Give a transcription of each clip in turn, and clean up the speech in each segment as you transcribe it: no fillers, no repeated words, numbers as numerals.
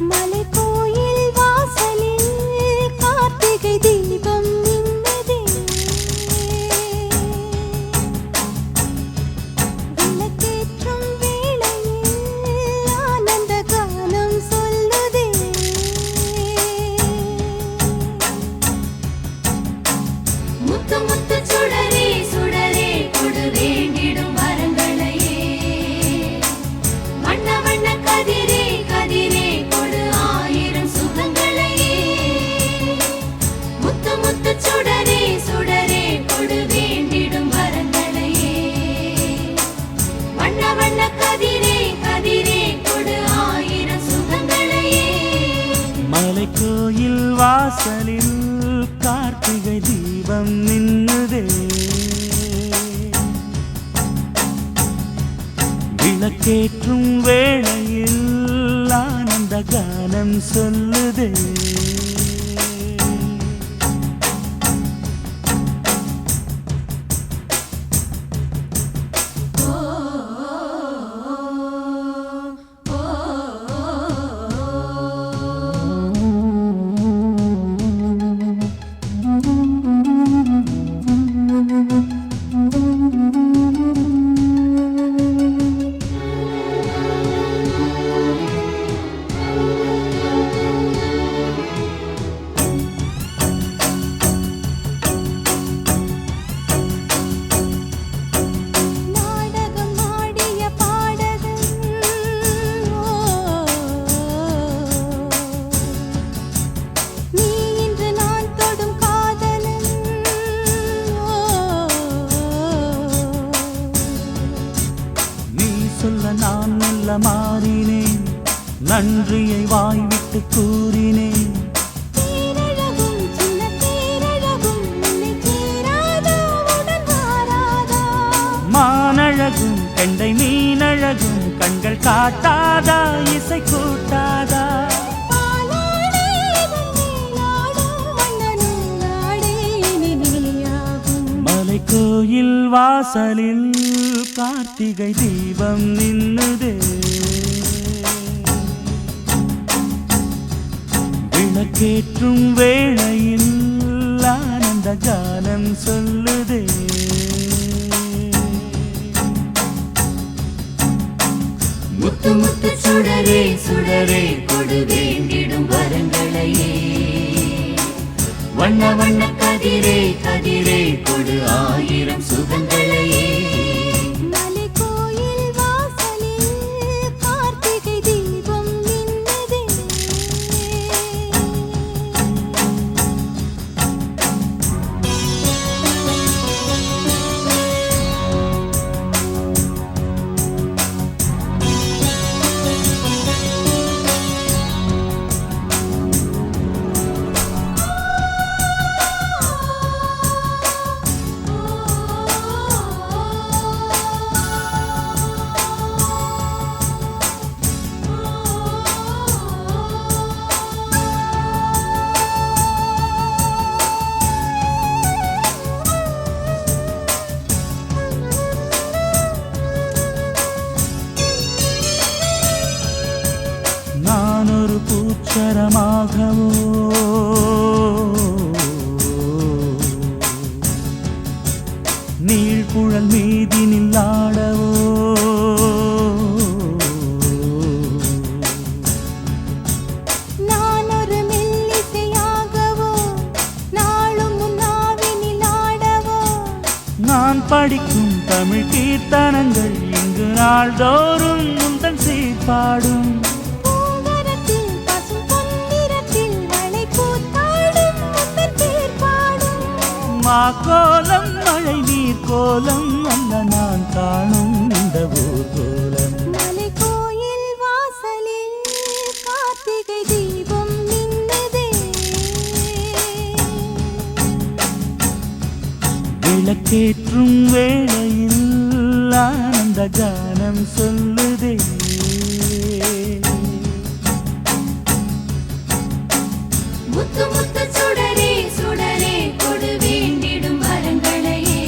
மலைக்கோயில் வாசலில் கார்த்திகை தீபம் மின்னுதே. விளக்கேற்றும் வேளையில் ஆனந்த கானம் சொல்லுதே. முத்து முத்து சுடரே சுடரே கொடு வேண்டிடும் வரங்களையே. வண்ண வண்ண கதிரே கதிரே கொடு ஆயிரம் சுகங்களையே. முத்து முத்து சுடரே சுடரே கொடு வேண்டிடும் வரங்களையே. வண்ண வண்ண கதிரே கதிரே கொடு ஆயிரம் சுகங்களையே. மலைக்கோயில் வாசலில் கார்த்திகை தீபம் மின்னுதே. விளக்கேற்றும் வேளையில் ஆனந்த கானம் சொல்லுதே. நாடகம் ஆடிய பாடகன் நீ இன்று நான் தொடும் காதலன். நீ சொல்ல நான் மெல்ல மாறினேன், நன்றியை வாய்விட்டு கூறினேன். தேரழகும் சின்ன தேரழகும் உன்னை சேராதா உடன் வாராதா. மானழகும் கெண்டை மீனழகும் கண்கள் காட்டாதா இசை கூட்டாதா. பாலாடே வெண்ணிலாடும் மன்னனும் நாடே இனி நீயாகும். மலைக்கோயில் வாசலில் கார்த்திகை தீபம் நின்னுதே. விளக்கேற்றும் வேளையில் ஆனந்த கானம் சொல்லுதே. முத்து முத்து சுடரே சுடரே கொடு வேண்டிடும் வரங்களையே. வண்ண வண்ண கதிரே கதிரே கொடு ஆயிரம் சுகங்களையே. மலைக்கோயில் வாசலில் கார்த்திகை தீபம் மின்னுதே. நான் ஒரு பூச்சரமாகவோ நீழ்குழல் மீதினில் ஆடவோ. நான் ஒரு மெல்லிசையாகவோ நாளும் உன்னாவினில் ஆடவோ. நான் படிக்கும் தமிழ் கீர்த்தனங்கள் இங்கு நாள்தோறும் முந்தன் சீர்பாடும். பூங்கரத்தில் பசும் பொன்னிறத்தில் வளை கூத்தாடும் முத்தன் பேர் பாடும். மாக்கோலம் மழை நீர் கோலம் அல்ல நான் காணும் இந்த ஊர்கோலம். மலைக்கோயில் வாசலில் கார்த்திகை தீபம் மின்னுதே. விளக்கேற்றும் வேளையில் ஆனந்த கானம் சொல்லுதே. முத்து முத்து சுடரே சுடரே கொடு வேண்டிடும் வரங்களையே.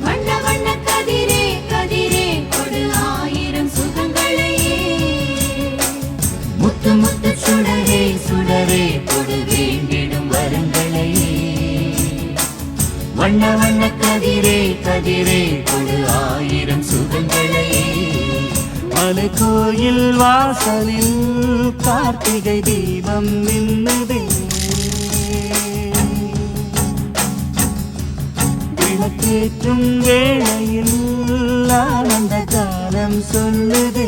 வண்ண வண்ண கதிரே கதிரே கொடு ஆயிரம் சுகங்களையே. முத்து சுடரே சுடரே கொடு வேண்டிடும் வரங்களை வண்ண வண்ண கதிரே கதிரே கொடு ஆயிரம் சுகங்களை மலை கோயில் வாசலில் கார்த்திகை தீபம் நின்னுதே விளக்கேற்றும் வேளையில் ஆனந்த காலம் சொல்லுதே